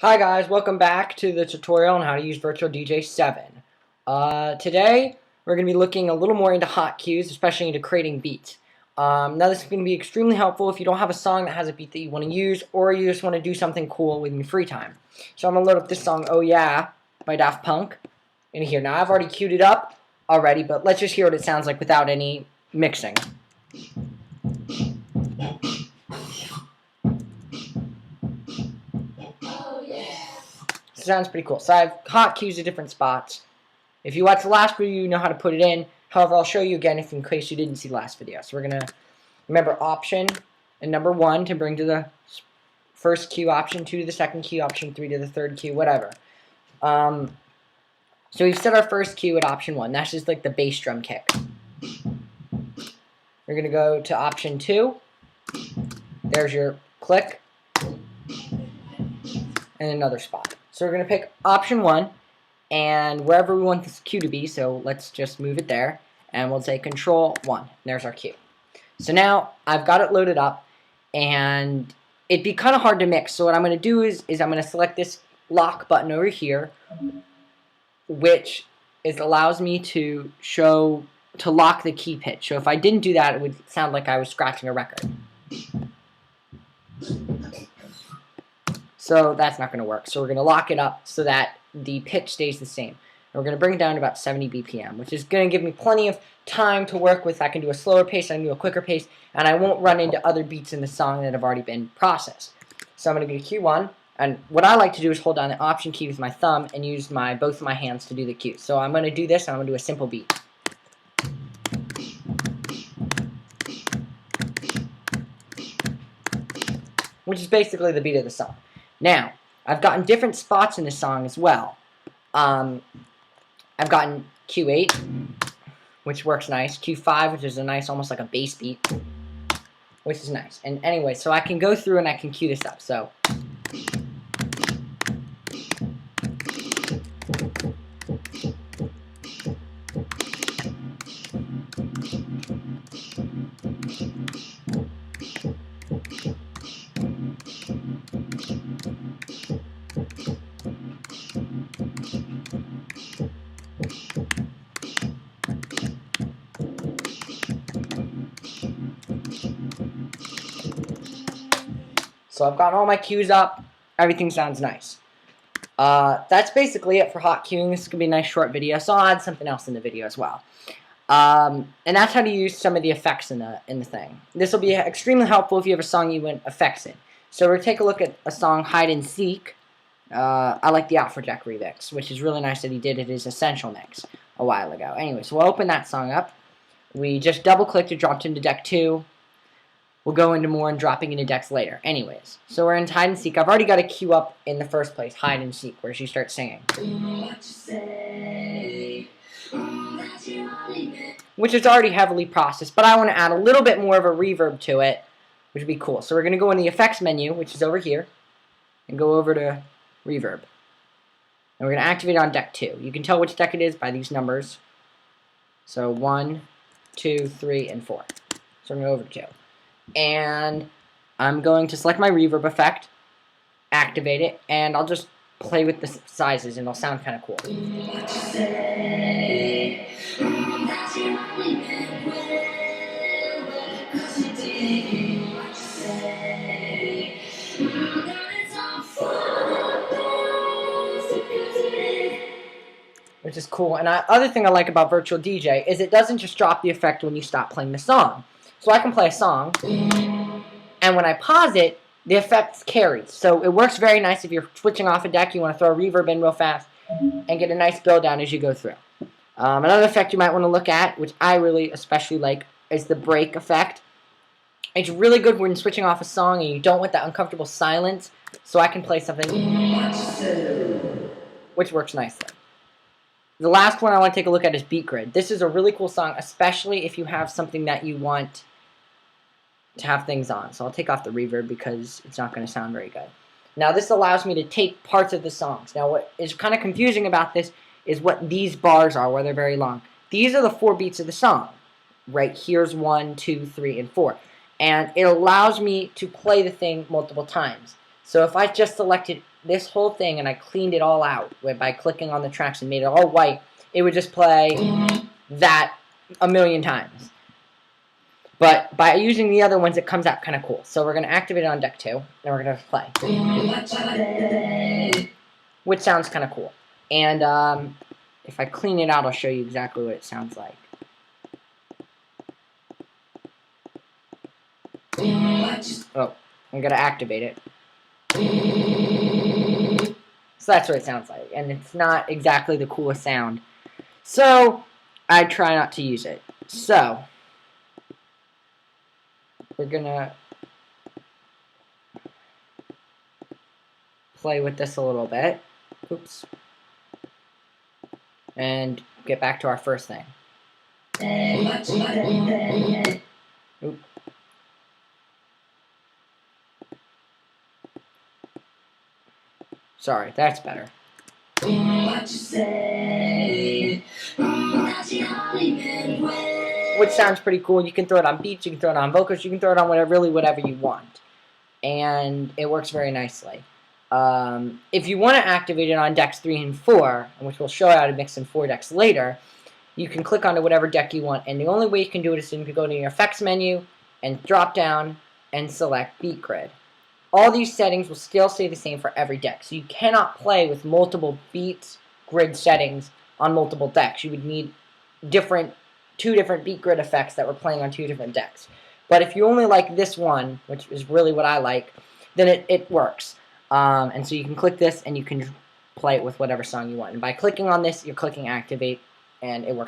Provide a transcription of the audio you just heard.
Hi guys, welcome back to the tutorial on how to use Virtual DJ 7. Today we're going to be looking a little more into hotkeys, especially into creating beats. Now this is going to be extremely helpful if you don't have a song that has a beat that you want to use, or you just want to do something cool in your free time. So I'm going to load up this song, Oh Yeah, by Daft Punk, in here. Now I've already queued it up already, but let's just hear what it sounds like without any mixing. Sounds pretty cool. So I have hotkeys at different spots. If you watched the last video, you know how to put it in. However, I'll show you again in case you didn't see the last video. So we're going to remember Option and number 1 to bring to the first cue, Option 2 to the second cue, Option 3 to the third cue, whatever. So we've set our first cue at Option 1. That's just like the bass drum kick. We're going to go to Option 2. There's your click. And another spot. So we're going to pick Option 1. And wherever we want this cue to be, so let's just move it there, and we'll say Control 1. There's our cue. So now I've got it loaded up, and it'd be kind of hard to mix. So what I'm going to do is I'm going to select this lock button over here, which allows me to lock the key pitch. So if I didn't do that, it would sound like I was scratching a record. So that's not going to work. So we're going to lock it up so that the pitch stays the same. And we're going to bring it down to about 70 BPM, which is going to give me plenty of time to work with. I can do a slower pace, I can do a quicker pace, and I won't run into other beats in the song that have already been processed. So I'm going to go to Q1, and what I like to do is hold down the Option key with my thumb and use both of my hands to do the cue. So I'm going to do this, and I'm going to do a simple beat. Which is basically the beat of the song. Now, I've gotten different spots in the song as well. I've gotten Q8, which works nice. Q5, which is a nice, almost like a bass beat, which is nice. And anyway, so I can go through and I can cue this up. So, I've gotten all my cues up. Everything sounds nice. That's basically it for hot cueing. This is going to be a nice short video, so I'll add something else in the video as well. And that's how to use some of the effects in the thing. This will be extremely helpful if you have a song you want effects in. So we're going to take a look at a song, Hide and Seek. I like the Afrojack remix, which is really nice that he did it his Essential mix a while ago. Anyway, so we'll open that song up. We just double-clicked it, dropped into deck 2. We'll go into more and dropping into decks later. Anyways, so we're in Hide and Seek. I've already got a cue up in the first place, Hide and Seek, where she starts singing. Which is already heavily processed, but I want to add a little bit more of a reverb to it, which would be cool. So we're going to go in the effects menu, which is over here, and go over to reverb. And we're going to activate it on deck 2. You can tell which deck it is by these numbers. So 1, 2, 3, and 4. So I'm going to go over to 2. And I'm going to select my reverb effect, activate it, and I'll just play with the sizes, and it'll sound kind of cool. Which is cool. And other thing I like about Virtual DJ is it doesn't just drop the effect when you stop playing the song. So I can play a song, and when I pause it, the effect carries. So it works very nice if you're switching off a deck, you want to throw a reverb in real fast, and get a nice build down as you go through. Another effect you might want to look at, which I really especially like, is the break effect. It's really good when switching off a song and you don't want that uncomfortable silence, so I can play something which works nicely. The last one I want to take a look at is Beat Grid. This is a really cool song, especially if you have something that you want to have things on. So I'll take off the reverb because it's not going to sound very good. Now this allows me to take parts of the songs. Now what is kind of confusing about this is what these bars are, where they're very long. These are the 4 beats of the song. Right here's 1, 2, 3, and 4. And it allows me to play the thing multiple times. So if I just selected this whole thing and I cleaned it all out by clicking on the tracks and made it all white, it would just play that a million times. But by using the other ones, it comes out kind of cool. So we're going to activate it on deck 2, and we're going to play. Which sounds kind of cool. And if I clean it out, I'll show you exactly what it sounds like. Oh, I'm going to activate it. So that's what it sounds like. And it's not exactly the coolest sound. So I try not to use it. So we're going to play with this a little bit. Oops. And get back to our first thing. Oop. Sorry, that's better. Which sounds pretty cool. You can throw it on beats, you can throw it on vocals, you can throw it on whatever you want. And it works very nicely. If you want to activate it on decks 3 and 4, which we'll show you how to mix in 4 decks later, you can click onto whatever deck you want. And the only way you can do it is you can go to your effects menu and drop down and select Beat Grid. All these settings will still stay the same for every deck. So you cannot play with multiple beat grid settings on multiple decks. You would need two different beat grid effects that were playing on 2 different decks. But if you only like this one, which is really what I like, then it works. And so you can click this and you can play it with whatever song you want. And by clicking on this, you're clicking activate, and it works.